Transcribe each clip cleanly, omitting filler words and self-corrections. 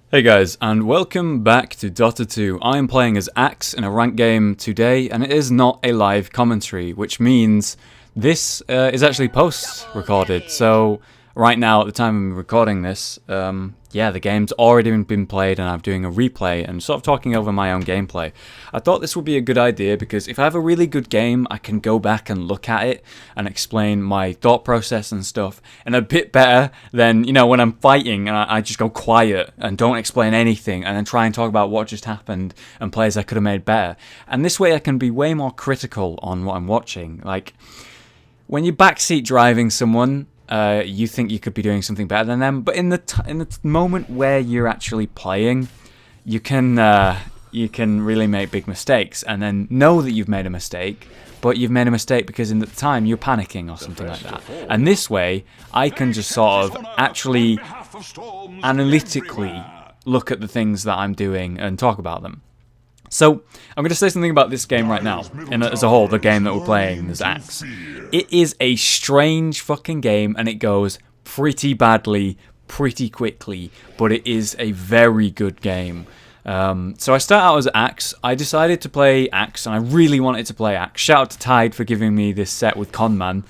Hey guys, and welcome back to Dota 2. I am playing as Axe in a ranked game today, and it is not a live commentary, which means this is actually post-recorded. So right now, at the time I'm recording this, the game's already been played, and I'm doing a replay and sort of talking over my own gameplay. I thought this would be a good idea because if I have a really good game, I can go back and look at it and explain my thought process and stuff, and a bit better than, you know, when I'm fighting and I just go quiet and don't explain anything and then try and talk about what just happened and plays I could have made better. And this way I can be way more critical on what I'm watching. Like, when you're backseat driving someone, you think you could be doing something better than them, but in the moment where you're actually playing, you can really make big mistakes, and then know that you've made a mistake, but you've made a mistake because in the time you're panicking or something like that. And this way, I can just sort of actually analytically look at the things that I'm doing and talk about them. So, I'm going to say something about this game right now, and as a whole, the game that we're playing as Axe. It is a strange fucking game, and it goes pretty badly, pretty quickly, but it is a very good game. So I start out as Axe. I decided to play Axe, and I really wanted to play Axe. Shout out to Tide for giving me this set with Conman.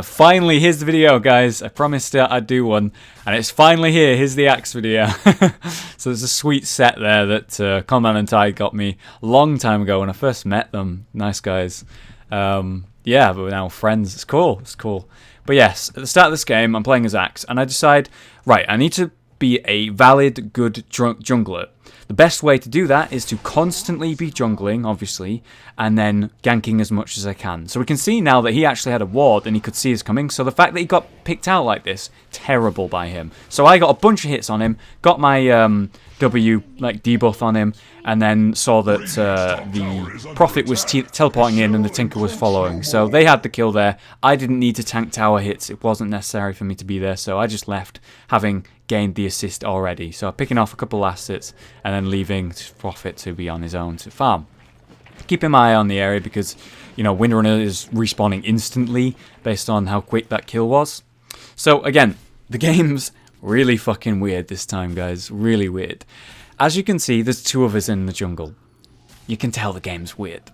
Finally, here's the video, guys. I promised I'd do one, and it's finally here. Here's the Axe video. So there's a sweet set there that Conman and Tide got me a long time ago when I first met them. Nice guys. Yeah, but we're now friends. It's cool. It's cool. But yes, at the start of this game, I'm playing as Axe, and I decide, right, I need to be a valid, good jungler. The best way to do that is to constantly be jungling, obviously, and then ganking as much as I can. So we can see now that he actually had a ward and he could see us coming. So the fact that he got picked out like this, terrible by him. So I got a bunch of hits on him, got my W like debuff on him, and then saw that the Prophet was teleporting in and the Tinker was following. So they had the kill there. I didn't need to tank tower hits. It wasn't necessary for me to be there. So I just left having gained the assist already. So picking off a couple assets and then leaving Prophet to be on his own to farm. Keeping my eye on the area because, you know, Windrunner is respawning instantly based on how quick that kill was. So again, the game's really fucking weird this time, guys. Really weird. As you can see, there's two of us in the jungle. You can tell the game's weird.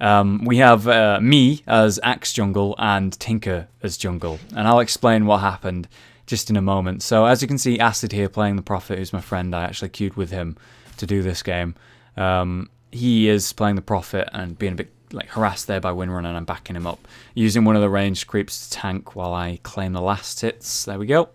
We have me as Axe jungle and Tinker as jungle. And I'll explain what happened just in a moment. So as you can see, Acid here playing the Prophet, who's my friend. I actually queued with him to do this game. He is playing the Prophet and being a bit like harassed there by Windrunner, and I'm backing him up. Using one of the ranged creeps to tank while I claim the last hits. There we go.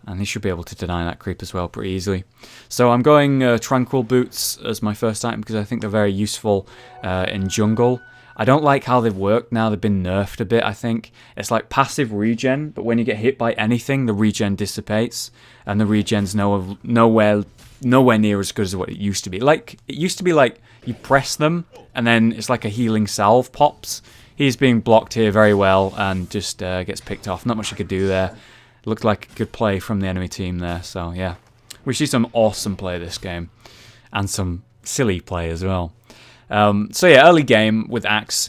And he should be able to deny that creep as well pretty easily. So I'm going Tranquil Boots as my first item because I think they're very useful in jungle. I don't like how they've worked now. They've been nerfed a bit, I think. It's like passive regen, but when you get hit by anything, the regen dissipates. And the regen's nowhere near as good as what it used to be. Like, it used to be like you press them, and then it's like a healing salve pops. He's being blocked here very well and just gets picked off. Not much you could do there. Looked like a good play from the enemy team there, so yeah. We see some awesome play this game. And some silly play as well. So yeah, early game with Axe.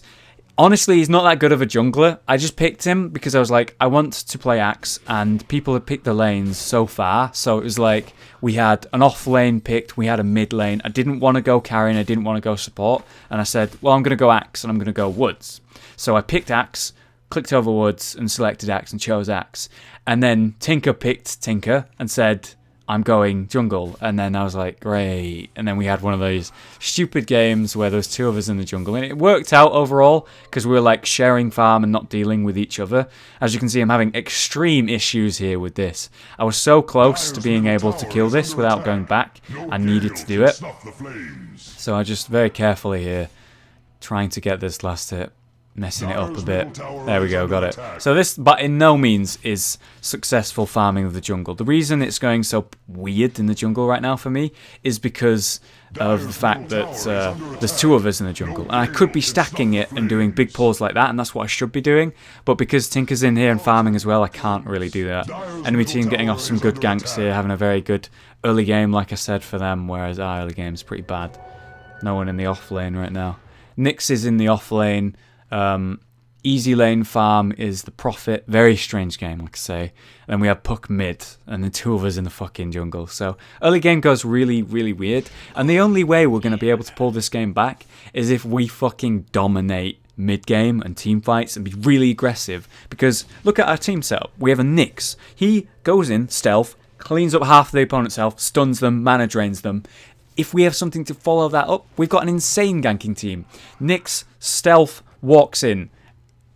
Honestly, he's not that good of a jungler. I just picked him because I was like, I want to play Axe, and people had picked the lanes so far. So it was like, we had an off lane picked, we had a mid lane. I didn't want to go carrying, I didn't want to go support. And I said, well, I'm going to go Axe, and I'm going to go Woods. So I picked Axe, clicked over Woods, and selected Axe, and chose Axe. And then Tinker picked Tinker, and said, I'm going jungle. And then I was like, great. And then we had one of those stupid games where there was two of us in the jungle. And it worked out overall because we were like sharing farm and not dealing with each other. As you can see, I'm having extreme issues here with this. I was so close to being able to kill this without going back. I needed to do it. So I just very carefully here trying to get this last hit. Messing it up a bit. There we go, got it. So this, but in no means, is successful farming of the jungle. The reason it's going so weird in the jungle right now for me is because of the fact that there's two of us in the jungle. And I could be stacking it and doing big pulls like that, and that's what I should be doing. But because Tinker's in here and farming as well, I can't really do that. Enemy team getting off some good ganks here, having a very good early game, like I said, for them, whereas our early game is pretty bad. No one in the off lane right now. Nyx is in the off lane. Easy lane farm is the Prophet. Very strange game, like I say. And then we have Puck mid, and the two of us in the fucking jungle. So early game goes really, really weird. And the only way we're going to be able to pull this game back is if we fucking dominate mid-game and team fights and be really aggressive. Because look at our team setup. We have a Nyx. He goes in, stealth, cleans up half of the opponent's health, stuns them, mana drains them. If we have something to follow that up, we've got an insane ganking team. Nyx, stealth, walks in.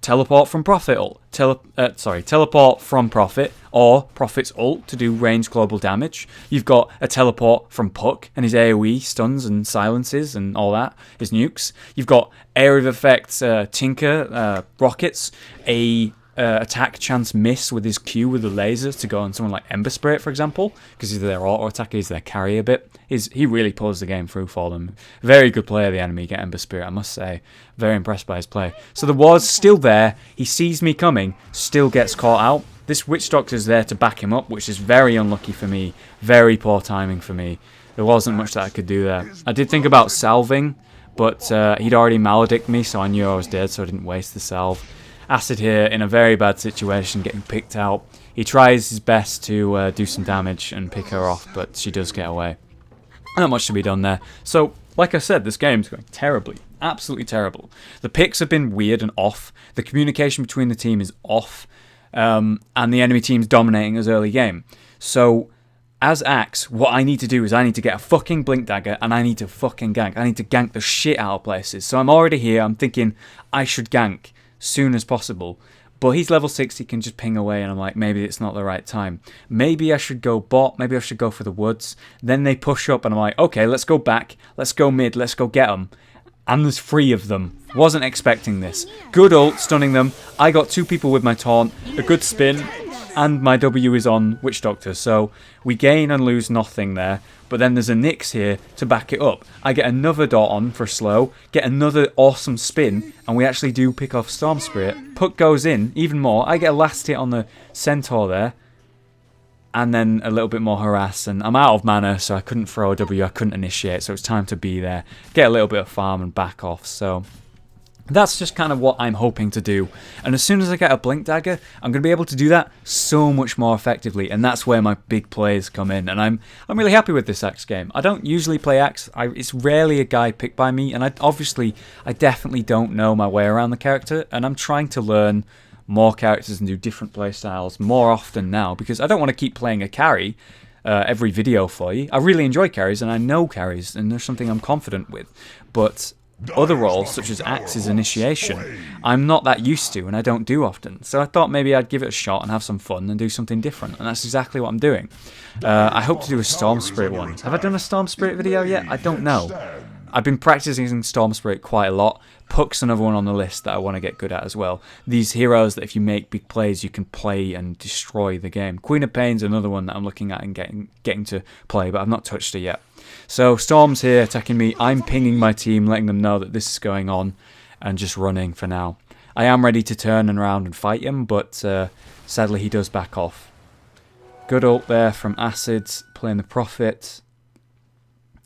Teleport from Prophet ult. Teleport from Prophet or Prophet's ult to do range global damage. You've got a teleport from Puck and his AoE stuns and silences and all that, his nukes. You've got area of effects Tinker, rockets, a attack chance miss with his Q with the lasers to go on someone like Ember Spirit, for example, because he's their auto attacker, he's their carry a bit. He really pulls the game through for them. Very good player, the enemy, get Ember Spirit, I must say. Very impressed by his play. So the ward's still there, he sees me coming, still gets caught out. This Witch Doctor's there to back him up, which is very unlucky for me. Very poor timing for me. There wasn't much that I could do there. I did think about salving, but he'd already maledicted me, so I knew I was dead, so I didn't waste the salve. Acid here in a very bad situation, getting picked out. He tries his best to do some damage and pick her off, but she does get away. Not much to be done there. So, like I said, this game's going terribly. Absolutely terrible. The picks have been weird and off. The communication between the team is off. And the enemy team's dominating us early game. So, as Axe, what I need to do is I need to get a fucking Blink Dagger and I need to fucking gank. I need to gank the shit out of places. So I'm already here. I'm thinking I should gank soon as possible, but he's level 6, he can just ping away, and I'm like, maybe it's not the right time. Maybe I should go bot, maybe I should go for the woods. Then they push up and I'm like, okay, let's go back, let's go mid, let's go get them. And there's 3 of them. Wasn't expecting this. Good ult, stunning them. I got 2 people with my taunt, a good spin, and my W is on Witch Doctor, so we gain and lose nothing there. But then there's a Nyx here to back it up. I get another dot on for slow, get another awesome spin, and we actually do pick off Storm Spirit. Puck goes in, even more. I get a last hit on the Centaur there, and then a little bit more harass, and I'm out of mana, so I couldn't throw a W, I couldn't initiate, so it's time to be there. Get a little bit of farm and back off, so that's just kind of what I'm hoping to do. And as soon as I get a Blink Dagger, I'm going to be able to do that so much more effectively. And that's where my big plays come in. And I'm really happy with this Axe game. I don't usually play Axe. It's rarely a guy picked by me. And I definitely don't know my way around the character. And I'm trying to learn more characters and do different play styles more often now. Because I don't want to keep playing a carry every video for you. I really enjoy carries and I know carries. And there's something I'm confident with. But other roles, such as Axe's initiation, I'm not that used to and I don't do often. So I thought maybe I'd give it a shot and have some fun and do something different. And that's exactly what I'm doing. I hope to do a Storm Spirit one. Have I done a Storm Spirit video yet? I don't know. I've been practicing Storm Spirit quite a lot. Puck's another one on the list that I want to get good at as well. These heroes that if you make big plays, you can play and destroy the game. Queen of Pain's another one that I'm looking at and getting to play, but I've not touched her yet. So Storm's here attacking me. I'm pinging my team, letting them know that this is going on, and just running for now. I am ready to turn around and fight him, but sadly he does back off. Good ult there from Acid, playing the Prophet.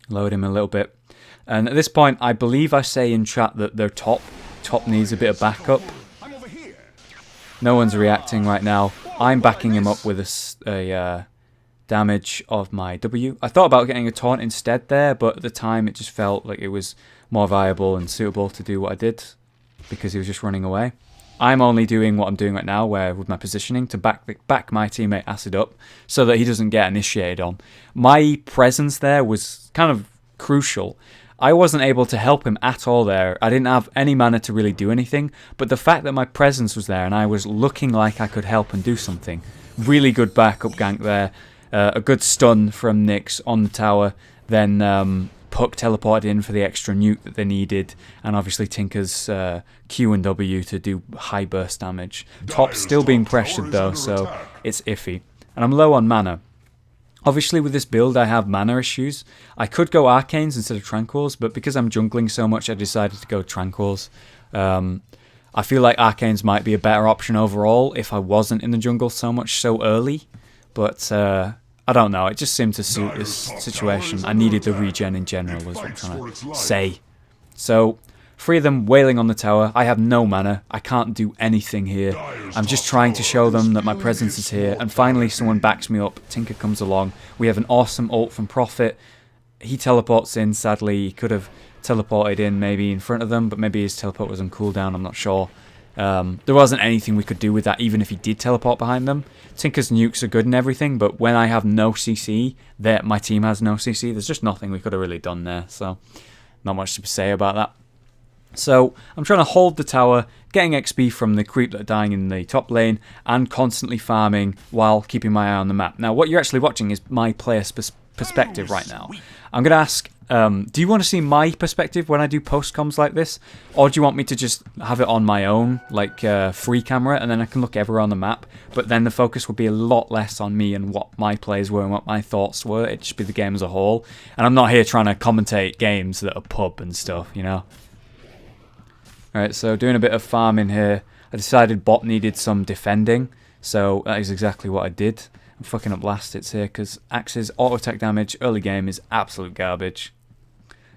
Load him a little bit. And at this point, I believe I say in chat that their top needs a bit of backup. No one's reacting right now. I'm backing him up with a damage of my W. I thought about getting a taunt instead there, but at the time it just felt like it was more viable and suitable to do what I did because he was just running away. I'm only doing what I'm doing right now, where with my positioning to back my teammate Acid up so that he doesn't get initiated on. My presence there was kind of crucial. I wasn't able to help him at all there. I didn't have any mana to really do anything, but the fact that my presence was there and I was looking like I could help and do something. Really good backup gank there. A good stun from Nyx on the tower. Then Puck teleported in for the extra nuke that they needed. And obviously Tinker's Q and W to do high burst damage. Top's still being pressured though, so it's iffy. And I'm low on mana. Obviously with this build I have mana issues. I could go Arcanes instead of Tranquils, but because I'm jungling so much I decided to go Tranquils. I feel like Arcanes might be a better option overall if I wasn't in the jungle so much so early. But I don't know, it just seemed to suit this situation. I needed the regen in general is what I'm trying to say. So Three of them wailing on the tower. I have no mana. I can't do anything here. I'm just trying to show them that my presence is here. And finally someone backs me up. Tinker comes along. We have an awesome ult from Prophet. He teleports in, sadly. He could have teleported in maybe in front of them, but maybe his teleport was on cooldown, I'm not sure. There wasn't anything we could do with that, even if he did teleport behind them. Tinker's nukes are good and everything, but when I have no CC, my team has no CC, there's just nothing we could have really done there, so not much to say about that. So I'm trying to hold the tower, getting XP from the creep that are dying in the top lane, and constantly farming while keeping my eye on the map. Now what you're actually watching is my player's perspective right now. I'm going to ask, do you want to see my perspective when I do post-coms like this? Or do you want me to just have it on my own, like free camera, and then I can look everywhere on the map? But then the focus would be a lot less on me and what my plays were and what my thoughts were. It'd just be the game as a whole. And I'm not here trying to commentate games that are pub and stuff, you know? Alright, so doing a bit of farming here. I decided bot needed some defending, so that is exactly what I did. I'm fucking up last hits here because Axe's auto attack damage early game is absolute garbage.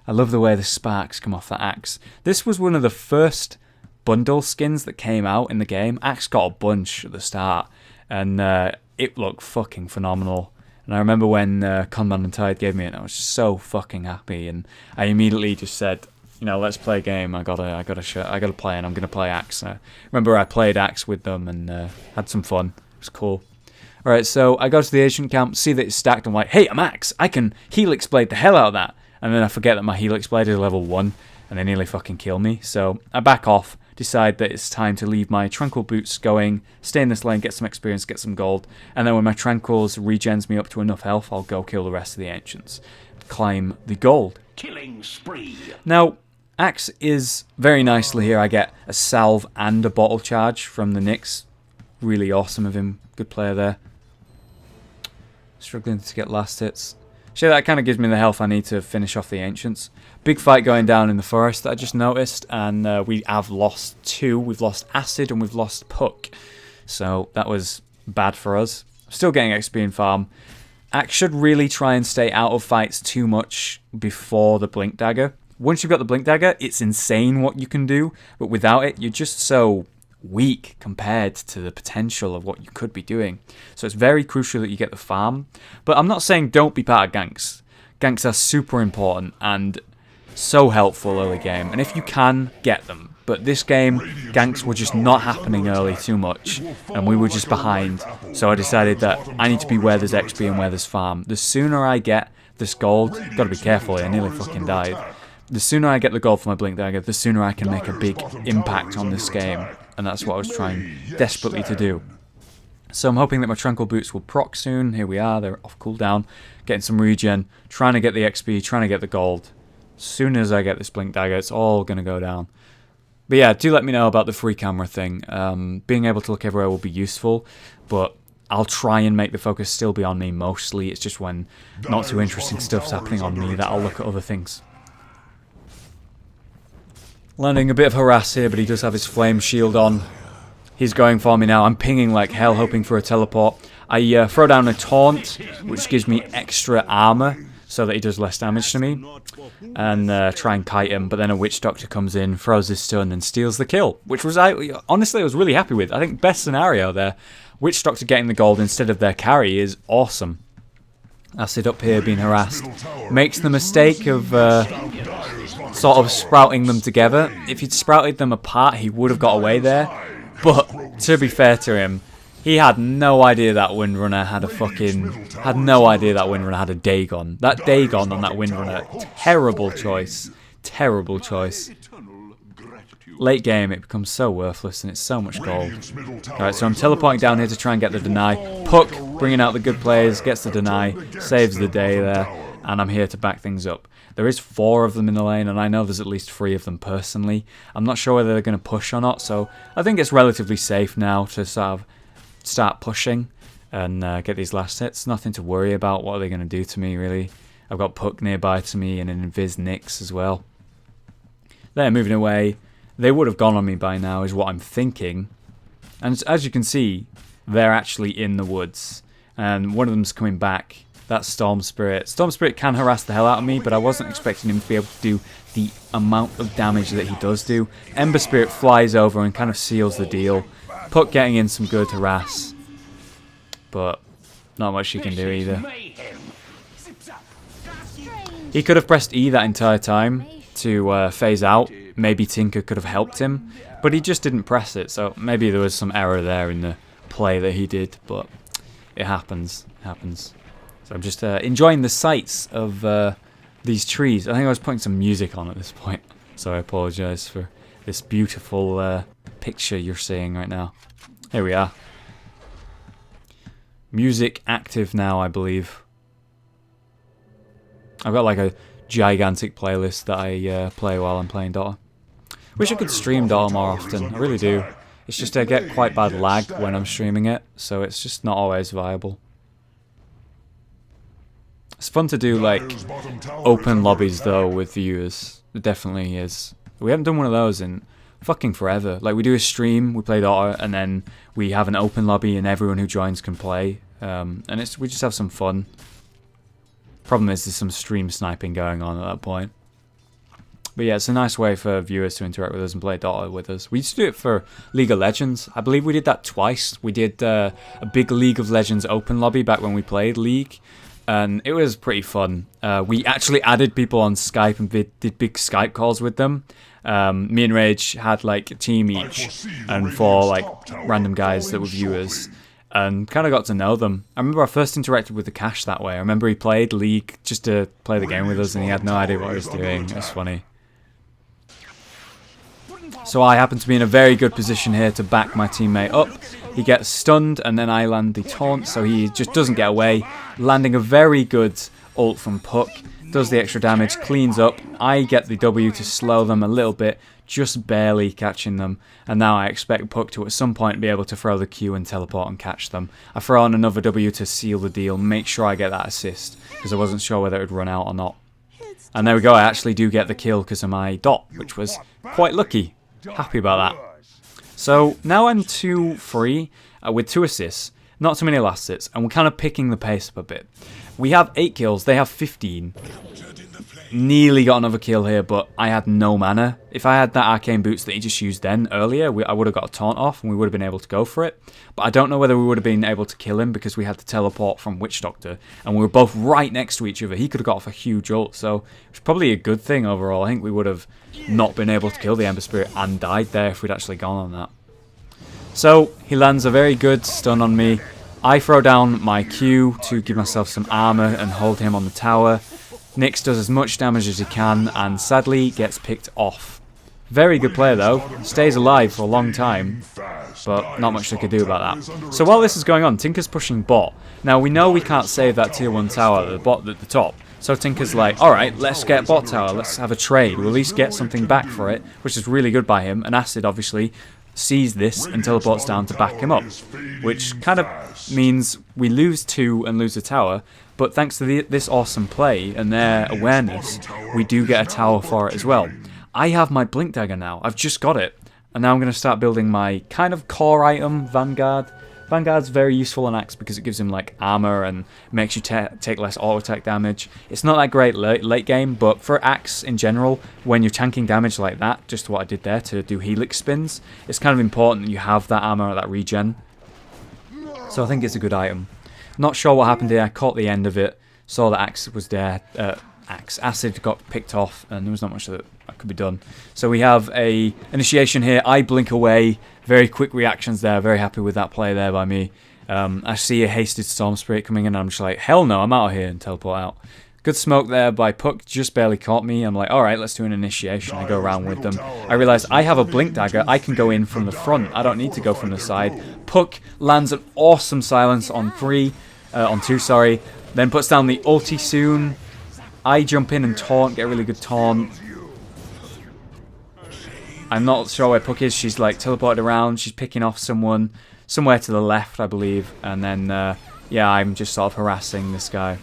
I love the way the sparks come off that Axe. This was one of the first bundle skins that came out in the game. Axe got a bunch at the start and it looked fucking phenomenal. And I remember when Conman and Tide gave me it, I was just so fucking happy, and I immediately just said, you know, let's play a game. I gotta play, and I'm gonna play Axe. Remember I played Axe with them and had some fun. It was cool. Alright, so I go to the ancient camp, see that it's stacked, I'm like, hey, I'm Axe, I can Helix Blade the hell out of that. And then I forget that my Helix Blade is level 1, and they nearly fucking kill me. So I back off, decide that it's time to leave my Tranquil Boots going, stay in this lane, get some experience, get some gold, and then when my Tranquils regens me up to enough health, I'll go kill the rest of the Ancients. Climb the gold. Killing spree. Now, Axe is very nicely here. I get a salve and a bottle charge from the Nyx. Really awesome of him. Good player there. Struggling to get last hits. So that kind of gives me the health I need to finish off the Ancients. Big fight going down in the forest that I just noticed, and we have lost 2. We've lost Acid and we've lost Puck. So that was bad for us. Still getting XP in farm. Axe should really try and stay out of fights too much before the Blink Dagger. Once you've got the Blink Dagger, it's insane what you can do, but without it, you're just so weak compared to the potential of what you could be doing. So it's very crucial that you get the farm. But I'm not saying don't be part of ganks. Ganks are super important and so helpful early game, and if you can, get them. But this game, ganks were just not happening early too much, and we were just behind. So I decided that I need to be where there's XP and where there's farm. The sooner I get this gold, gotta be careful here, I nearly fucking died. The sooner I get the gold for my Blink Dagger, the sooner I can make a big impact on this game. And that's what I was trying desperately to do. So I'm hoping that my Tranquil Boots will proc soon. Here we are, they're off cooldown. Getting some regen, trying to get the XP, trying to get the gold. As soon as I get this Blink Dagger, it's all going to go down. But yeah, do let me know about the free camera thing. Being able to look everywhere will be useful, but I'll try and make the focus still be on me mostly. It's just when not too interesting stuff's happening on me that I'll look at other things. Landing a bit of harass here, but he does have his flame shield on. He's going for me now. I'm pinging like hell, hoping for a teleport. I throw down a taunt, which gives me extra armor, so that he does less damage to me. And try and kite him, but then a Witch Doctor comes in, throws his stun, and steals the kill. Which was, honestly, I was really happy with. I think best scenario there. Witch Doctor getting the gold instead of their carry is awesome. Acid up here being harassed. Makes the mistake of sort of sprouting them together. If he'd sprouted them apart, he would have got away there. But to be fair to him, he had no idea that Windrunner had a Dagon. That Dagon on that Windrunner, terrible choice. Terrible choice. Late game, it becomes so worthless and it's so much gold. Alright, so I'm teleporting down here to try and get the deny. Puck, bringing out the good players, gets the deny, saves the day there, and I'm here to back things up. There is 4 of them in the lane, and I know there's at least 3 of them personally. I'm not sure whether they're going to push or not, so I think it's relatively safe now to sort of start pushing and get these last hits. Nothing to worry about. What are they going to do to me, really? I've got Puck nearby to me and an Invis Nyx as well. They're moving away. They would have gone on me by now, is what I'm thinking. And as you can see, they're actually in the woods. And one of them's coming back. that Storm Spirit. Storm Spirit can harass the hell out of me, but I wasn't expecting him to be able to do the amount of damage that he does do. Ember Spirit flies over and kind of seals the deal. Puck getting in some good harass, but not much he can do either. He could have pressed E that entire time to phase out. Maybe Tinker could have helped him, but he just didn't press it, so maybe there was some error there in the play that he did, but it happens. So I'm just enjoying the sights of these trees. I think I was putting some music on at this point, so I apologise for this beautiful picture you're seeing right now. Here we are. Music active now, I believe. I've got like a gigantic playlist that I play while I'm playing Dota. Wish I could stream Dota more often, I really do. It's just I get quite bad lag when I'm streaming it, so it's just not always viable. It's fun to do like open lobbies though with viewers. It definitely is. We haven't done one of those in fucking forever. Like we do a stream, we play Dota, and then we have an open lobby and everyone who joins can play. And we just have some fun. Problem is there's some stream sniping going on at that point. But yeah, it's a nice way for viewers to interact with us and play Dota with us. We used to do it for League of Legends. I believe we did that twice. We did a big League of Legends open lobby back when we played League. And it was pretty fun. We actually added people on Skype and did big Skype calls with them. Me and Rage had like a team each, and 4 like random guys that were viewers, and kind of got to know them. I remember I first interacted with the Cash that way. I remember he played League just to play the game with us, and he had no idea what he was doing. It was funny. So I happen to be in a very good position here to back my teammate up. He gets stunned, and then I land the taunt, so he just doesn't get away. Landing a very good ult from Puck. Does the extra damage, cleans up. I get the W to slow them a little bit, just barely catching them. And now I expect Puck to at some point be able to throw the Q and teleport and catch them. I throw on another W to seal the deal, make sure I get that assist, because I wasn't sure whether it would run out or not. And there we go, I actually do get the kill because of my dot, which was quite lucky. Happy about that. So now I'm 2-3 with 2 assists, not too many last hits, and we're kind of picking the pace up a bit. We have 8 kills, they have 15. Nearly got another kill here, but I had no mana. If I had that arcane boots that he just used then earlier, I would have got a taunt off and we would have been able to go for it. But I don't know whether we would have been able to kill him because we had to teleport from Witch Doctor and we were both right next to each other. He could have got off a huge ult, so it's probably a good thing overall. I think we would have not been able to kill the Ember Spirit and died there if we'd actually gone on that. So he lands a very good stun on me. I throw down my Q to give myself some armor and hold him on the tower. Nyx does as much damage as he can and sadly gets picked off. Very good player though, stays alive for a long time, but not much they could do about that. So while this is going on, Tinker's pushing bot. Now we know we can't save that tier 1 tower at the top, so Tinker's like, alright, let's get bot tower, let's have a trade, we'll at least get something back for it, which is really good by him, and Acid obviously sees this and teleports down to back him up, which kind of means we lose 2 and lose a tower, but thanks to this awesome play and their awareness, we do get a tower for it as well. I have my Blink Dagger now, I've just got it, and now I'm going to start building my kind of core item, Vanguard. Vanguard's very useful on Axe because it gives him like armor and makes you take less auto attack damage. It's not that great late game, but for Axe in general, when you're tanking damage like that, just what I did there to do helix spins, it's kind of important that you have that armor or that regen. So I think it's a good item. Not sure what happened here, I caught the end of it, saw that Axe was there, Acid got picked off and there was not much that could be done. So we have a initiation here, I blink away, very quick reactions there, very happy with that play there by me. I see a hasted Storm Spirit coming in and I'm just like, hell no, I'm out of here, and teleport out. Good smoke there by Puck, just barely caught me. I'm like, alright, let's do an initiation. I go around with them. I realise I have a Blink Dagger, I can go in from the front, I don't need to go from the side. Puck lands an awesome silence on 2, then puts down the ulti soon. I jump in and taunt, get a really good taunt. I'm not sure where Puck is, she's like teleported around, she's picking off someone, somewhere to the left I believe, and then yeah, I'm just sort of harassing this guy.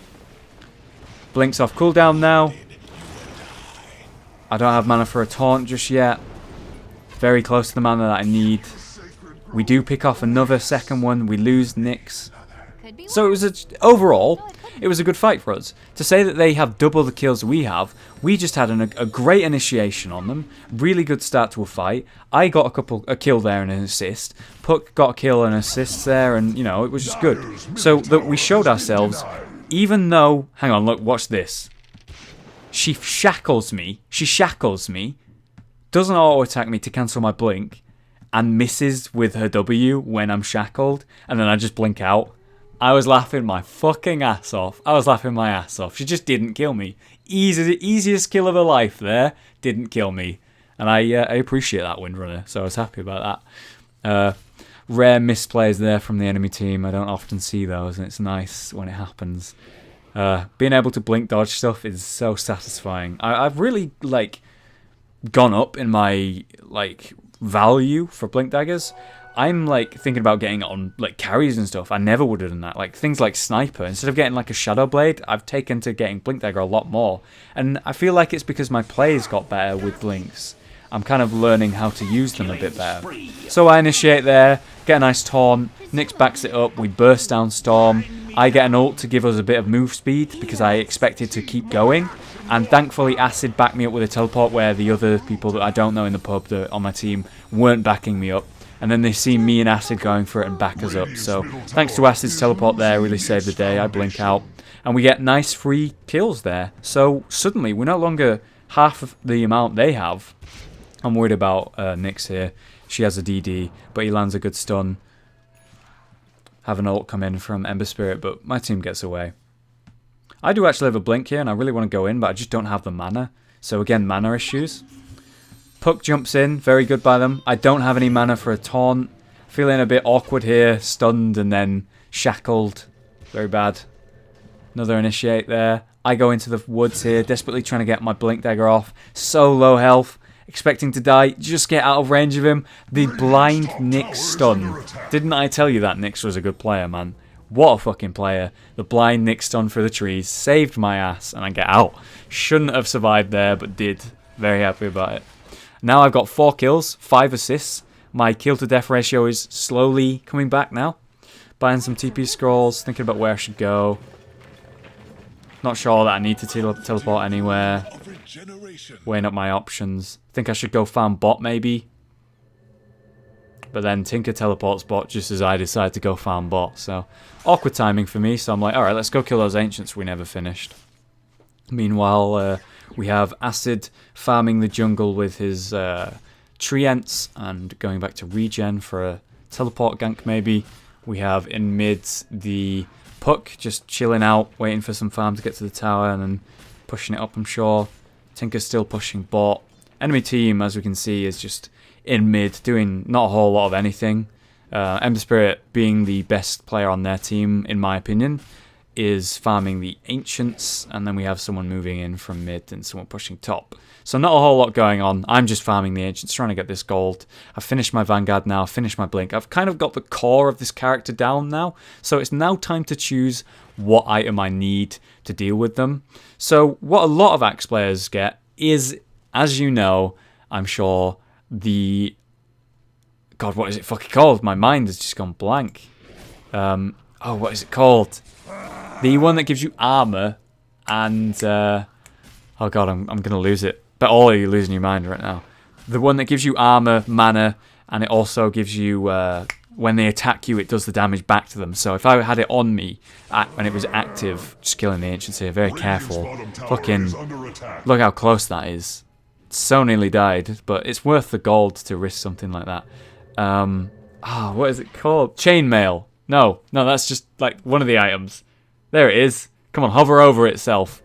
Blink's off cooldown now. I don't have mana for a taunt just yet. Very close to the mana that I need. We do pick off another second one, we lose Nyx. So it was overall it was a good fight for us. To say that they have double the kills we have, we just had a great initiation on them, really good start to a fight. I got a kill there and an assist. Puck got a kill and assist there, and, you know, it was just good. So that we showed ourselves, even though... Hang on, look, watch this. She shackles me, doesn't auto-attack me to cancel my blink, and misses with her W when I'm shackled, and then I just blink out. I was laughing my fucking ass off. She just didn't kill me. Easiest kill of her life there. Didn't kill me. And I appreciate that, Windrunner, so I was happy about that. Rare misplays there from the enemy team. I don't often see those, and it's nice when it happens. Being able to blink dodge stuff is so satisfying. I've really, like, gone up in my, like, value for blink daggers. I'm like thinking about getting it on like carries and stuff. I never would have done that. Like things like sniper, instead of getting like a shadow blade, I've taken to getting blink dagger a lot more, and I feel like it's because my plays got better with blinks. I'm kind of learning how to use them a bit better. So I initiate there, get a nice taunt, Nyx backs it up, we burst down Storm. I get an ult to give us a bit of move speed because I expected to keep going. And thankfully Acid backed me up with a teleport where the other people that I don't know in the pub that on my team weren't backing me up. And then they see me and Acid going for it and back us up. So thanks to Acid's teleport there, really saved the day. I blink out. And we get nice free kills there. So suddenly we're no longer half of the amount they have. I'm worried about Nyx here. She has a DD, but he lands a good stun. Have an ult come in from Ember Spirit, but my team gets away. I do actually have a blink here, and I really want to go in, but I just don't have the mana. So again, mana issues. Puck jumps in, very good by them. I don't have any mana for a taunt. Feeling a bit awkward here, stunned and then shackled. Very bad. Another initiate there. I go into the woods here, desperately trying to get my blink dagger off. So low health. Expecting to die, just get out of range of him. The blind Nyx stun. Didn't I tell you that Nyx was a good player, man? What a fucking player. The blind Nyx stun for the trees. Saved my ass, and I get out. Shouldn't have survived there, but did. Very happy about it. Now I've got 4 kills, 5 assists. My kill to death ratio is slowly coming back now. Buying some TP scrolls, thinking about where I should go. Not sure that I need to teleport anywhere. Weighing up my options. Think I should go farm bot maybe. But then Tinker teleports bot just as I decide to go farm bot. So awkward timing for me. So I'm like, alright, let's go kill those ancients we never finished. Meanwhile, we have Acid farming the jungle with his treants and going back to regen for a teleport gank maybe. We have in mid the Puck just chilling out, waiting for some farm to get to the tower and then pushing it up, I'm sure. Tinker's still pushing bot. Enemy team, as we can see, is just in mid, doing not a whole lot of anything. Ember Spirit, being the best player on their team, in my opinion, is farming the Ancients, and then we have someone moving in from mid and someone pushing top. So not a whole lot going on. I'm just farming the Ancients, trying to get this gold. I've finished my Vanguard now, I've finished my Blink. I've kind of got the core of this character down now, so it's now time to choose what item I need to deal with them. So what a lot of Axe players get is, as you know, I'm sure, the... God, what is it fucking called? My mind has just gone blank. Oh, what is it called? The one that gives you armor and... oh god, I'm going to lose it. But all of you losing your mind right now. The one that gives you armor, mana, and it also gives you... when they attack you, it does the damage back to them. So if I had it on me when it was active, just killing the Ancients here, very careful. Fucking... Look how close that is. So nearly died, but it's worth the gold to risk something like that. What is it called? Chainmail. No, that's just like one of the items. There it is. Come on, hover over itself.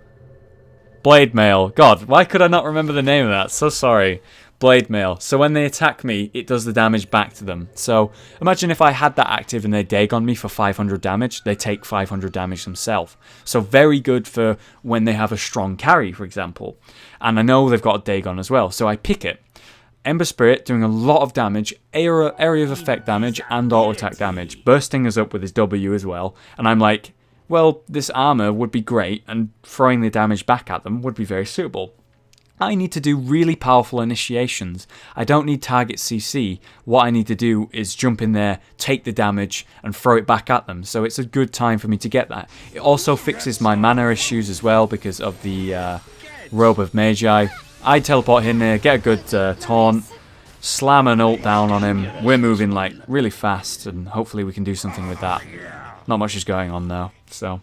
Blade mail. God, why could I not remember the name of that? So sorry. Blade mail. So when they attack me, it does the damage back to them. So imagine if I had that active and they Dagon me for 500 damage, they take 500 damage themselves. So very good for when they have a strong carry, for example. And I know they've got a Dagon as well, so I pick it. Ember Spirit doing a lot of damage, area of effect damage and auto attack damage, bursting us up with his W as well. And I'm like, well, this armor would be great, and throwing the damage back at them would be very suitable. I need to do really powerful initiations. I don't need target CC. What I need to do is jump in there, take the damage, and throw it back at them. So it's a good time for me to get that. It also fixes my mana issues as well because of the Robe of Magi. I teleport in there, get a good taunt, slam an ult down on him. We're moving like really fast, and hopefully we can do something with that. Not much is going on though, so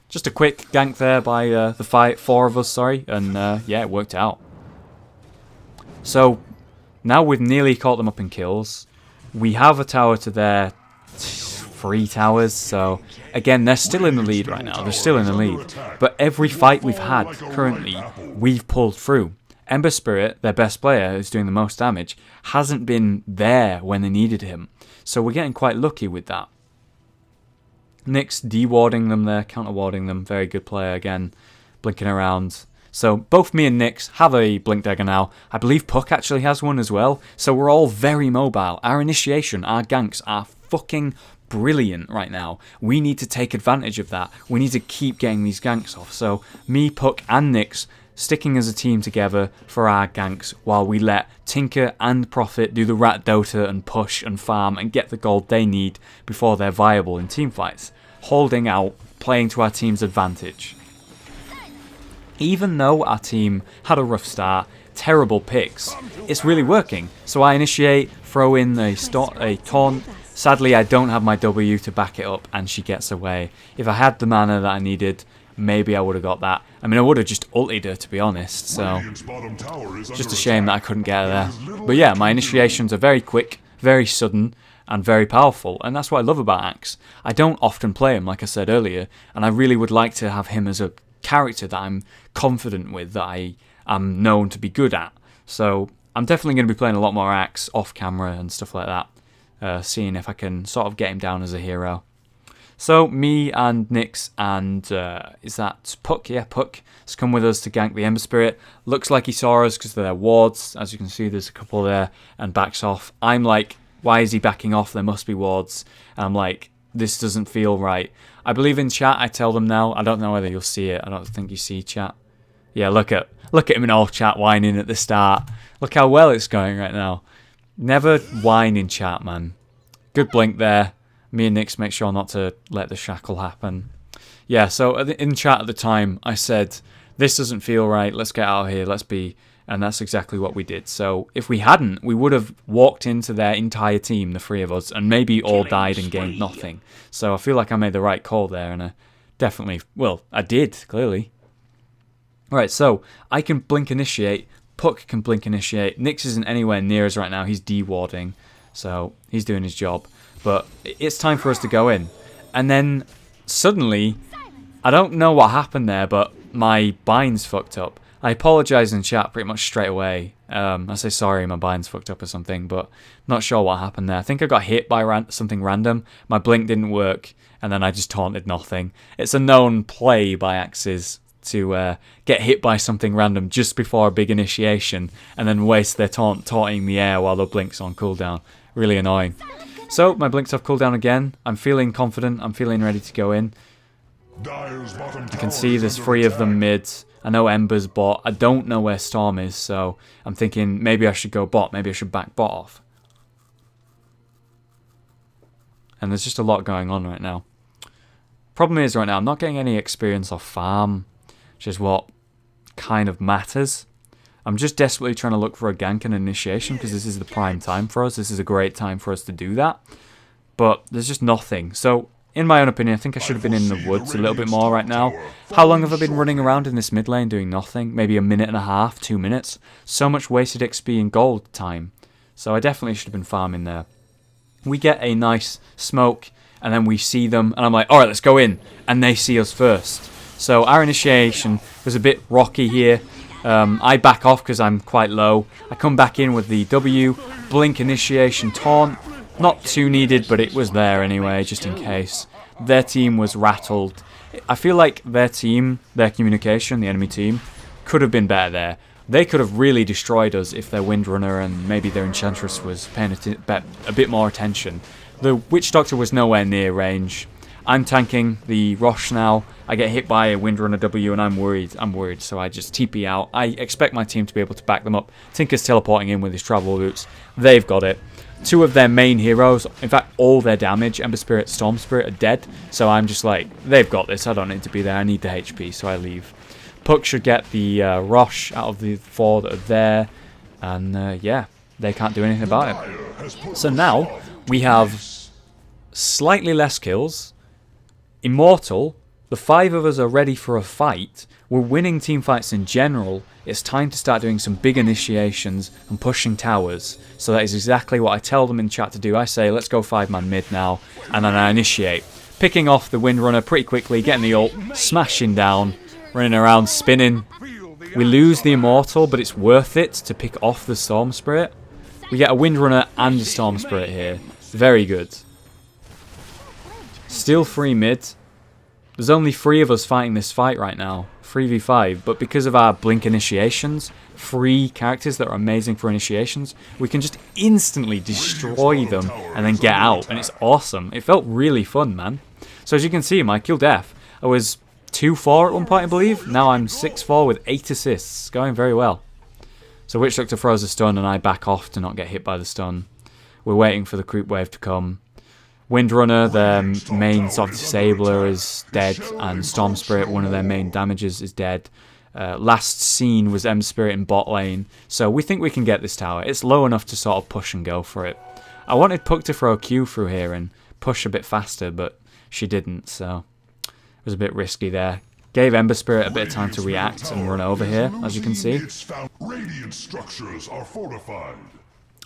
just a quick gank there by the 4 of us, sorry, and yeah, it worked out. So now we've nearly caught them up in kills. We have a tower to their 3 towers, so again, they're still in the lead right now. They're still in the lead, but every fight we've had currently, we've pulled through. Ember Spirit, their best player, who's doing the most damage, hasn't been there when they needed him, so we're getting quite lucky with that. Nyx de-warding them there, counter-warding them. Very good player again, blinking around. So both me and Nyx have a blink dagger now. I believe Puck actually has one as well. So we're all very mobile. Our initiation, our ganks are fucking brilliant right now. We need to take advantage of that. We need to keep getting these ganks off. So me, Puck and Nyx sticking as a team together for our ganks while we let Tinker and Prophet do the rat Dota and push and farm and get the gold they need before they're viable in team fights. Holding out, playing to our team's advantage. Even though our team had a rough start, terrible picks, it's really working. So I initiate, throw in a taunt. Sadly, I don't have my W to back it up and she gets away. If I had the mana that I needed, maybe I would have got that. I mean, I would have just ulted her, to be honest, so just a shame that I couldn't get her there. But yeah, my initiations are very quick, very sudden, and very powerful, and that's what I love about Axe. I don't often play him, like I said earlier, and I really would like to have him as a character that I'm confident with, that I am known to be good at. So I'm definitely going to be playing a lot more Axe off camera and stuff like that, seeing if I can sort of get him down as a hero. So me and Nyx and is that Puck? Yeah, Puck has come with us to gank the Ember Spirit. Looks like he saw us because they're wards. As you can see, there's a couple there, and backs off. I'm like, why is he backing off? There must be wards. And I'm like, this doesn't feel right. I believe in chat, I tell them now. I don't know whether you'll see it. I don't think you see chat. Yeah, look at him in all chat whining at the start. Look how well it's going right now. Never whine in chat, man. Good blink there. Me and Nyx make sure not to let the shackle happen. Yeah, so in chat at the time, I said, this doesn't feel right, let's get out of here, let's be... And that's exactly what we did. So if we hadn't, we would have walked into their entire team, the 3 of us, and maybe all died and gained nothing. So I feel like I made the right call there, and I definitely... Well, I did, clearly. Alright, so I can blink initiate, Puck can blink initiate, Nyx isn't anywhere near us right now, he's de-warding, so he's doing his job. But it's time for us to go in. And then suddenly, I don't know what happened there, but my bind's fucked up. I apologise in chat pretty much straight away. I say sorry, my bind's fucked up or something, but not sure what happened there. I think I got hit by something random. My blink didn't work, and then I just taunted nothing. It's a known play by Axes to get hit by something random just before a big initiation, and then waste their taunting the air while the blink's on cooldown. Really annoying. So, my blink's off cooldown again. I'm feeling confident. I'm feeling ready to go in. I can see there's 3 of them mid. I know Ember's bot. I don't know where Storm is, so I'm thinking maybe I should go bot. Maybe I should back bot off. And there's just a lot going on right now. Problem is right now, I'm not getting any experience off farm, which is what kind of matters. I'm just desperately trying to look for a gank and initiation because this is the prime time for us. This is a great time for us to do that. But there's just nothing. So, in my own opinion, I think I should have been in the woods a little bit more right now. How long have I been running around in this mid lane doing nothing? Maybe a minute and a half, 2 minutes. So much wasted XP and gold time. So I definitely should have been farming there. We get a nice smoke, and then we see them, and I'm like, alright, let's go in. And they see us first. So our initiation was a bit rocky here. I back off because I'm quite low. I come back in with the W, blink initiation taunt. Not too needed, but it was there anyway, just in case. Their team was rattled. I feel like their team, their communication, the enemy team, could have been better there. They could have really destroyed us if their Windrunner and maybe their Enchantress was paying a bit more attention. The Witch Doctor was nowhere near range. I'm tanking the Rosh now. I get hit by a Windrunner W and I'm worried, so I just TP out. I expect my team to be able to back them up. Tinker's teleporting in with his travel boots. They've got it. 2 of their main heroes, in fact all their damage, Ember Spirit, Storm Spirit, are dead. So I'm just like, they've got this, I don't need to be there, I need the HP, so I leave. Puck should get the Rosh out of the 4 that are there. And yeah, they can't do anything about it. So now we have slightly less kills. Immortal, the 5 of us are ready for a fight. We're winning team fights in general. It's time to start doing some big initiations and pushing towers. So that is exactly what I tell them in chat to do. I say, let's go 5-man mid now, and then I initiate. Picking off the Windrunner pretty quickly, getting the ult, smashing down, running around, spinning. We lose the Immortal, but it's worth it to pick off the Storm Spirit. We get a Windrunner and a Storm Spirit here. Very good. Still free mid. There's only 3 of us fighting this fight right now. 3v5. But because of our blink initiations, free characters that are amazing for initiations, we can just instantly destroy them and then get out. And it's awesome. It felt really fun, man. So as you can see, my kill death, I was 2-4 at one point, I believe. Now I'm 6-4 with 8 assists. Going very well. So Witch Doctor throws a stun and I back off to not get hit by the stun. We're waiting for the creep wave to come. Windrunner, their main sort of disabler, is dead, and Storm Spirit, one of their main damages, is dead. Last seen was Ember Spirit in bot lane, so we think we can get this tower. It's low enough to sort of push and go for it. I wanted Puck to throw a Q through here and push a bit faster, but she didn't, so it was a bit risky there. Gave Ember Spirit a bit of time to react and run over here, as you can see. Radiant structures are fortified.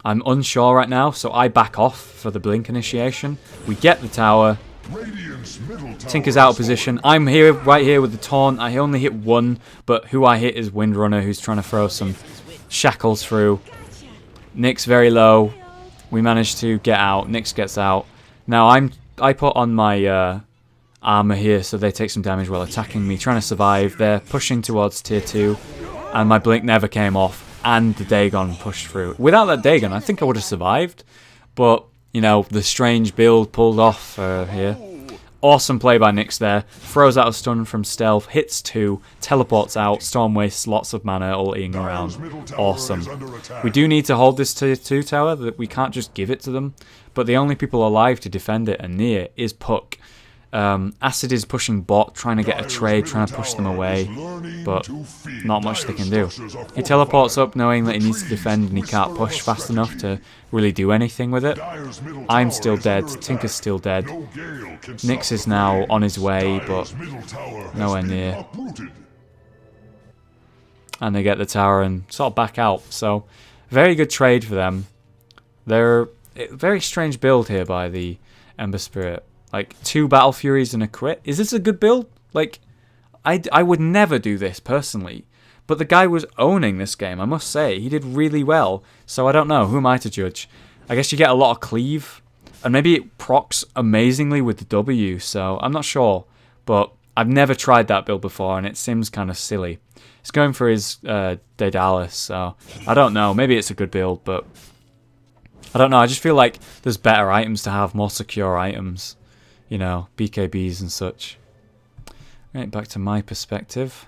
I'm unsure right now, so I back off for the blink initiation. We get the tower. Tinker's out of position. I'm here, right here with the taunt. I only hit 1, but who I hit is Windrunner, who's trying to throw some shackles through. Nyx very low. We managed to get out. Nyx gets out. Now I put on my armor here, so they take some damage while attacking me, trying to survive. They're pushing towards tier 2, and my blink never came off. And the Dagon pushed through. Without that Dagon, I think I would have survived. But, you know, the strange build pulled off here. Awesome play by Nyx there. Throws out a stun from stealth, hits 2, teleports out, Storm wastes lots of mana ulting around. Awesome. We do need to hold this tier 2 tower. That we can't just give it to them. But the only people alive to defend it and near is Puck. Acid is pushing bot, trying to get a trade, trying to push them away, but not much they can do. He teleports up knowing that he needs to defend and he can't push fast enough to really do anything with it. I'm still dead, Tinker's still dead. Nyx is now on his way, but nowhere near. And they get the tower and sort of back out, so very good trade for them. They're a very strange build here by the Ember Spirit. Like, 2 Battle Furies and a crit. Is this a good build? Like, I would never do this, personally. But the guy was owning this game, I must say. He did really well. So I don't know. Who am I to judge? I guess you get a lot of cleave. And maybe it procs amazingly with the W. So I'm not sure. But I've never tried that build before, and it seems kind of silly. He's going for his Daedalus, so I don't know. Maybe it's a good build, but I don't know. I just feel like there's better items to have, more secure items. You know, BKBs and such. Right, back to my perspective.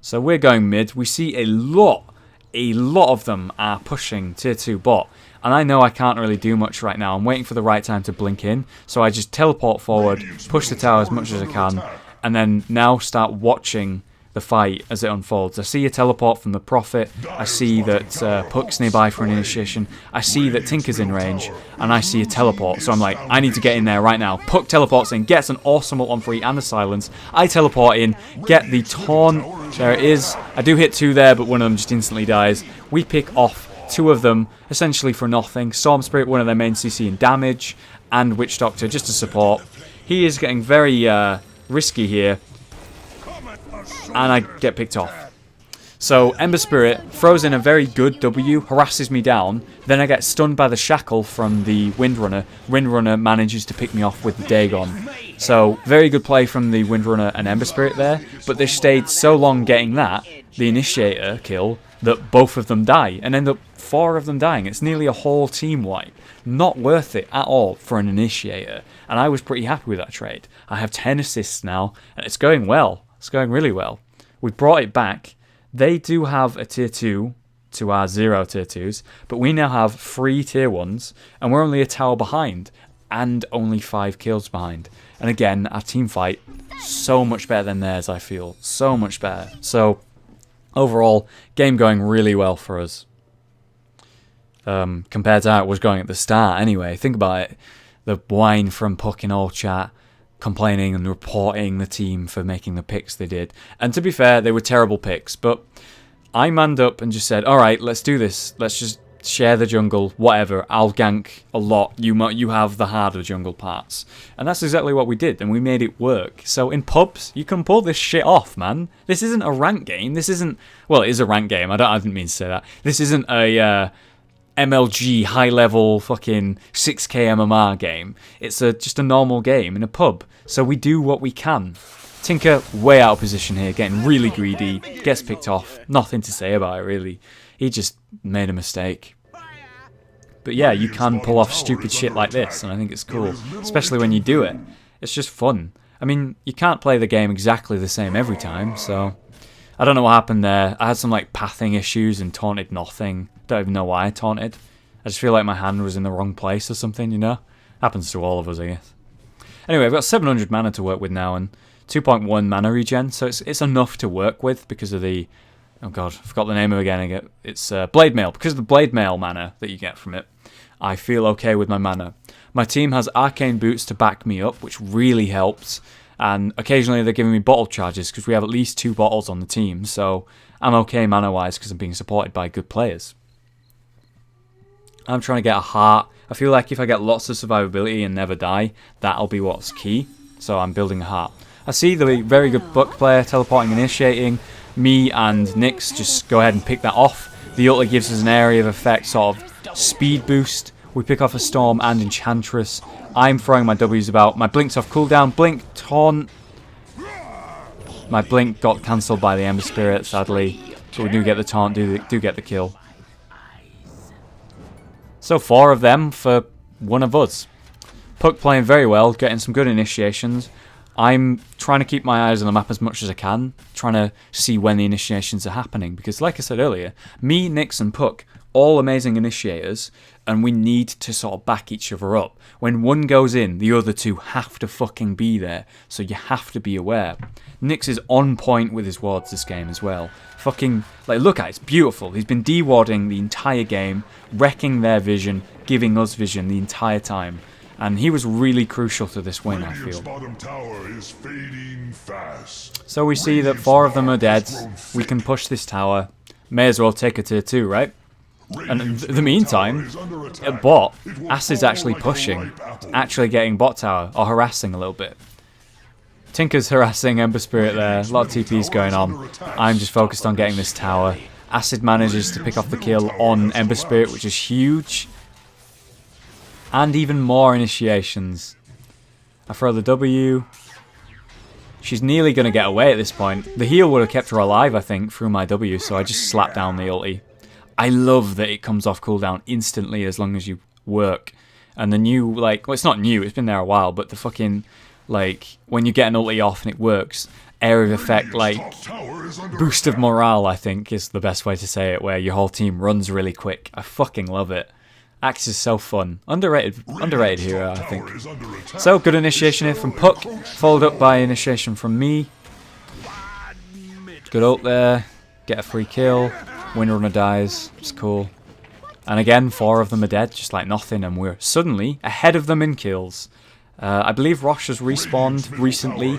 So we're going mid. We see a lot of them are pushing tier 2 bot. And I know I can't really do much right now. I'm waiting for the right time to blink in. So I just teleport forward, push the tower as much as I can, and then now start watching the fight as it unfolds. I see a teleport from the Prophet. I see that Puck's nearby for an initiation. I see that Tinker's in range, and I see a teleport. So I'm like, I need to get in there right now. Puck teleports in, gets an awesome ult on free and a silence. I teleport in, get the taunt. There it is. I do hit 2 there, but one of them just instantly dies. We pick off 2 of them, essentially for nothing. Storm Spirit, one of their main CC in damage, and Witch Doctor, just to support. He is getting very risky here. And I get picked off. So Ember Spirit throws in a very good W, harasses me down. Then I get stunned by the shackle from the Windrunner. Windrunner manages to pick me off with the Dagon. So very good play from the Windrunner and Ember Spirit there. But they stayed so long getting that, the initiator kill, that both of them die and end up 4 of them dying. It's nearly a whole team wipe. Not worth it at all for an initiator. And I was pretty happy with that trade. I have 10 assists now, and it's going well. It's going really well. We've brought it back. They do have a tier 2 to our 0 tier 2s, but we now have 3 tier 1s, and we're only a tower behind, and only 5 kills behind. And again, our team fight, so much better than theirs, I feel. So much better. So, overall, game going really well for us. Compared to how it was going at the start anyway. Think about it. The whine from Puck in all chat, complaining and reporting the team for making the picks they did. And to be fair, they were terrible picks, but I manned up and just said, alright, let's do this. Let's just share the jungle, whatever. I'll gank a lot. You have the harder jungle parts. And that's exactly what we did, and we made it work. So in pubs, you can pull this shit off, man. This isn't a rank game. This isn't... Well, it is a rank game. I didn't mean to say that. This isn't a... MLG high-level fucking 6k MMR game. It's just a normal game in a pub. So we do what we can. Tinker way out of position here, getting really greedy, gets picked off. Nothing to say about it, really. He just made a mistake. But yeah, you can pull off stupid shit like this, and I think it's cool. Especially when you do it. It's just fun. I mean, you can't play the game exactly the same every time, so... I don't know what happened there. I had some like pathing issues and taunted nothing. Don't even know why I taunted. I just feel like my hand was in the wrong place or something, you know? Happens to all of us, I guess. Anyway, I've got 700 mana to work with now and 2.1 mana regen, so it's enough to work with because of the... Oh god, I forgot the name of it again. It's Blade Mail. Because of the Blade Mail mana that you get from it, I feel okay with my mana. My team has Arcane Boots to back me up, which really helps. And occasionally they're giving me bottle charges because we have at least 2 bottles on the team. So I'm okay mana-wise because I'm being supported by good players. I'm trying to get a heart. I feel like if I get lots of survivability and never die, that'll be what's key. So I'm building a heart. I see the very good Buck player teleporting, initiating. Me and Nyx just go ahead and pick that off. The ulti gives us an area of effect, sort of speed boost. We pick off a Storm and Enchantress. I'm throwing my W's about. My Blink's off cooldown. Blink+taunt. My Blink got cancelled by the Ember Spirit, sadly. So we do get the taunt, do get the kill. So 4 of them for 1 of us. Puck playing very well, getting some good initiations. I'm trying to keep my eyes on the map as much as I can, trying to see when the initiations are happening. Because like I said earlier, me, Nyx and Puck, all amazing initiators, and we need to sort of back each other up. When one goes in, the other 2 have to fucking be there, so you have to be aware. Nyx is on point with his wards this game as well. Fucking, like, look at it, it's beautiful. He's been de-warding the entire game, wrecking their vision, giving us vision the entire time. And he was really crucial to this win, I feel. So we see that 4 of them are dead. We can push this tower. May as well take a tier 2, right? And in the meantime, at bot, Acid's actually pushing, actually getting bot tower, or harassing a little bit. Tinker's harassing Ember Spirit there, a lot of TPs going on. I'm just focused on getting this tower. Acid manages to pick off the kill on Ember Spirit, which is huge. And even more initiations. I throw the W. She's nearly going to get away at this point. The heal would have kept her alive, I think, through my W, so I just slapped down the ulti. I love that it comes off cooldown instantly as long as you work. And the new, like, well, it's not new, it's been there a while, but the fucking, like, when you get an ulti off and it works, area of effect, like, boost of morale, I think, is the best way to say it, where your whole team runs really quick. I fucking love it. Axe is so fun. Underrated hero, I think. So, good initiation here from Puck, followed up by initiation from me. Good ult there, get a free kill. Windrunner dies, it's cool. And again, 4 of them are dead, just like nothing, and we're suddenly ahead of them in kills. I believe Rosh has respawned recently,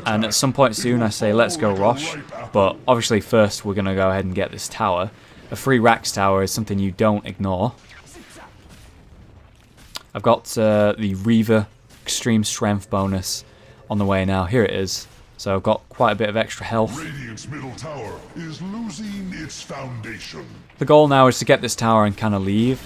and at some point soon I say let's go Rosh, but obviously first we're going to go ahead and get this tower. A free Rax tower is something you don't ignore. I've got the Reaver Extreme Strength bonus on the way now, here it is. So I've got quite a bit of extra health. Radiant's middle tower is losing its foundation. The goal now is to get this tower and kind of leave.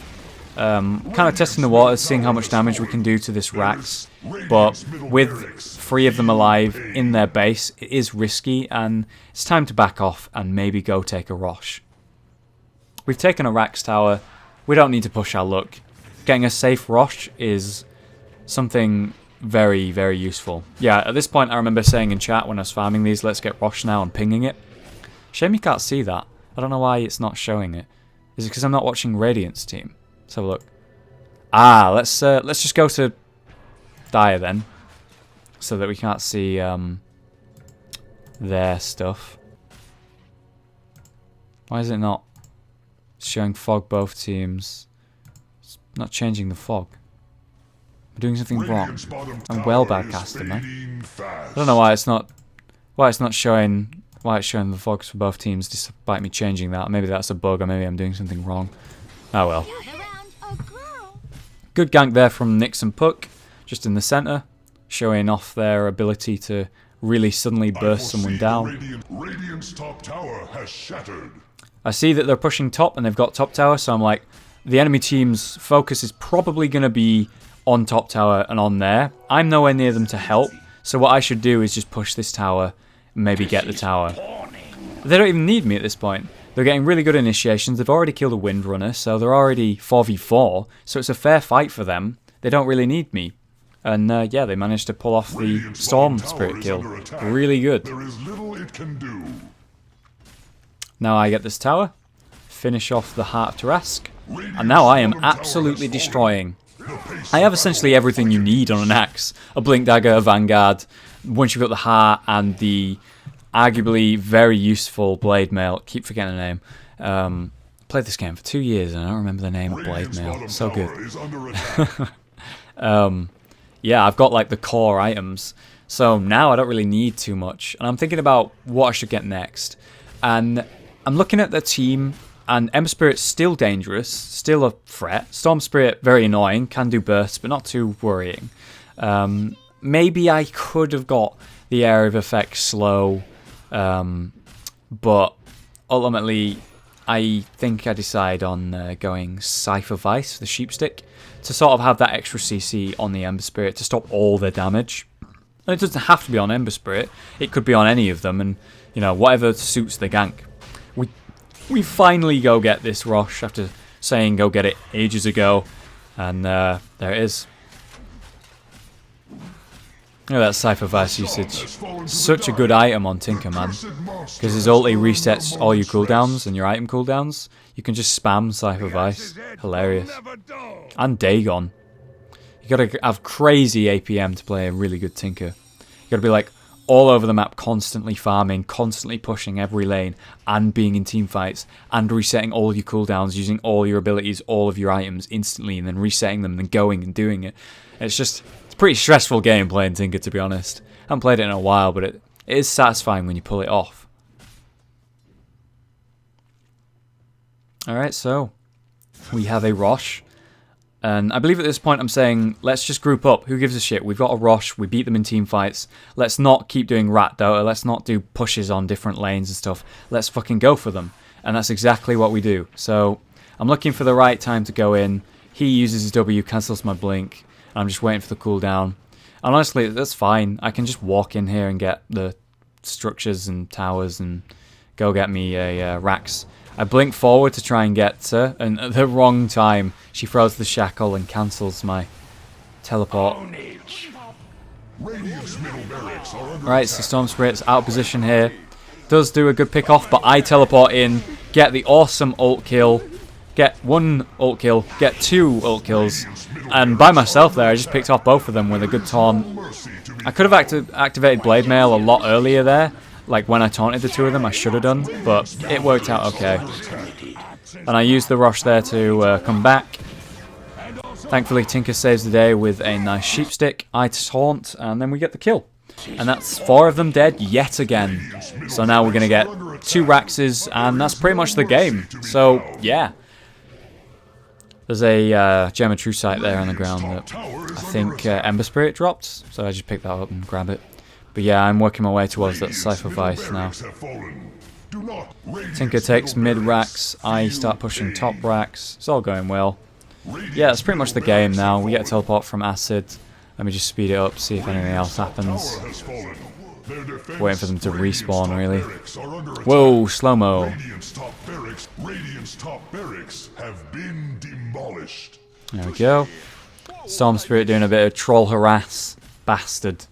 Kind of testing the waters, seeing how much damage we can do to this Rax. But with 3 of them alive in their base, it is risky, and it's time to back off and maybe go take a Rosh. We've taken a Rax tower. We don't need to push our luck. Getting a safe Rosh is something very, very useful. Yeah, at this point I remember saying in chat when I was farming these, let's get Rosh now, and pinging it. Shame you can't see that. I don't know why it's not showing it. Is it because I'm not watching Radiant's team? Let's have a look. Ah, let's just go to Dagger then, so that we can't see their stuff. Why is it not showing fog both teams? It's not changing the fog. I'm doing something wrong. I'm well backcasting, man. I don't know why it's not showing the fogs for both teams despite me changing that. Maybe that's a bug, or maybe I'm doing something wrong. Oh well. Good gank there from Nyx and Puck, just in the centre, showing off their ability to really suddenly burst someone down. Radiant's top tower has shattered. I see that they're pushing top and they've got top tower, so I'm like, the enemy team's focus is probably going to be on top tower and on there. I'm nowhere near them to help, so what I should do is just push this tower and maybe get the tower. They don't even need me at this point. They're getting really good initiations. They've already killed a Windrunner, so they're already 4v4, so it's a fair fight for them. They don't really need me. And yeah, they managed to pull off the Storm Spirit kill. Really good. There is little it can do. Now I get this tower, finish off the Heart of Tarask, and now I am absolutely destroying. I have essentially everything you need on an axe. A Blink Dagger, a Vanguard, once you've got the Heart, and the arguably very useful Blade Mail. Keep forgetting the name. Played this game for 2 years and I don't remember the name of Blade Mail. So good. Yeah, I've got like the core items. So now I don't really need too much. And I'm thinking about what I should get next. And I'm looking at the team, and Ember Spirit's still dangerous, still a threat. Storm Spirit, very annoying, can do bursts, but not too worrying. Maybe I could have got the area of effect slow, but ultimately I think I decide on going Cypher Vice, the Sheepstick, to sort of have that extra CC on the Ember Spirit to stop all their damage. And it doesn't have to be on Ember Spirit, it could be on any of them, and you know, whatever suits the gank. We finally go get this Rosh after saying go get it ages ago, and there it is. Look at that Cypher Vice usage. Such a good item on Tinker, man. Because his ulti resets all your cooldowns and your item cooldowns. You can just spam Cypher Vice. Hilarious. And Dagon. You gotta have crazy APM to play a really good Tinker. You gotta be like all over the map, constantly farming, constantly pushing every lane, and being in team fights, and resetting all your cooldowns, using all your abilities, all of your items instantly, and then resetting them, and then going and doing it. It's just, it's a pretty stressful game playing Tinker, to be honest. I haven't played it in a while, but it is satisfying when you pull it off. Alright, so we have a Rosh. And I believe at this point I'm saying, let's just group up. Who gives a shit? We've got a Rosh. We beat them in team fights. Let's not keep doing rat Dota. Let's not do pushes on different lanes and stuff. Let's fucking go for them. And that's exactly what we do. So I'm looking for the right time to go in. He uses his W, cancels my blink. I'm just waiting for the cooldown. And honestly, that's fine. I can just walk in here and get the structures and towers and go get me a Rax. I blink forward to try and get her, and at the wrong time, she throws the shackle and cancels my teleport. Right, so Storm Spirit's out of position here. Does do a good pick off, but I teleport in, get the awesome ult kill, get one ult kill, get two ult kills, and by myself there, I just picked off both of them with a good taunt. I could have activated Blade Mail a lot earlier there. Like when I taunted the two of them, I should have done, but it worked out okay. And I used the Rosh there to come back. Thankfully, Tinker saves the day with a nice Sheepstick. I taunt, and then we get the kill. And that's 4 of them dead yet again. So now we're going to get 2 Raxes, and that's pretty much the game. So, yeah. There's a Gem of True Sight there on the ground that I think Ember Spirit dropped. So I just picked that up and grab it. But yeah, I'm working my way towards that Cypher Vice now. Tinker takes mid Rax, I start pushing top Rax. It's all going well. Yeah, that's pretty much the game now. We get a teleport from Acid. Let me just speed it up, see if anything else happens. Waiting for them to respawn, really. Whoa, slow-mo. Radiant's top barracks have been demolished. There we go. Storm Spirit doing a bit of troll harass. Bastard.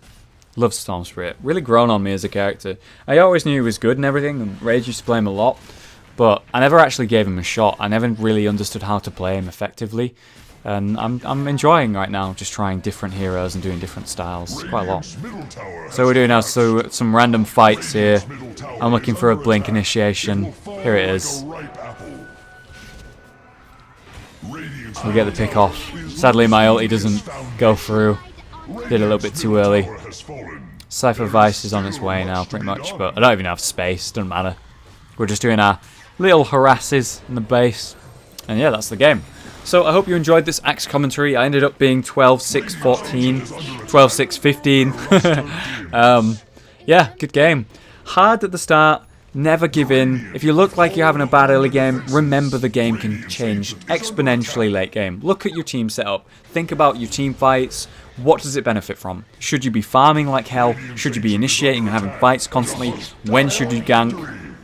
Love Storm Spirit. Really grown on me as a character. I always knew he was good and everything, and Rage used to play him a lot. But I never actually gave him a shot. I never really understood how to play him effectively. And I'm enjoying right now just trying different heroes and doing different styles. Quite a lot. So we're doing now some random fights here. I'm looking for a blink initiation. Here it is. We get the pick off. Sadly my ulti doesn't go through. Did a little bit too early. Cypher Vice is on its way now pretty much, but I don't even have space, doesn't matter. We're just doing our little harasses in the base. And yeah, that's the game. So I hope you enjoyed this Axe commentary. I ended up being 12-6-14, 12-6-15. Yeah, good game. Hard at the start, never give in. If you look like you're having a bad early game, remember the game can change exponentially late game. Look at your team setup. Think about your team fights. What does it benefit from? Should you be farming like hell? Should you be initiating and having fights constantly? When should you gank?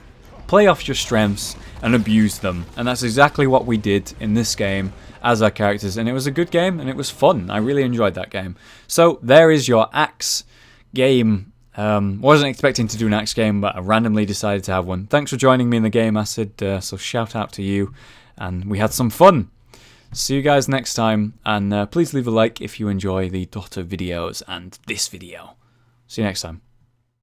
Play off your strengths and abuse them, and that's exactly what we did in this game as our characters, and it was a good game and it was fun. I really enjoyed that game. So there is your Axe game. Wasn't expecting to do an Axe game, but I randomly decided to have one. Thanks for joining me in the game, Acid, so shout out to you, and we had some fun. See you guys next time, and please leave a like if you enjoy the Dota videos and this video. See you next time.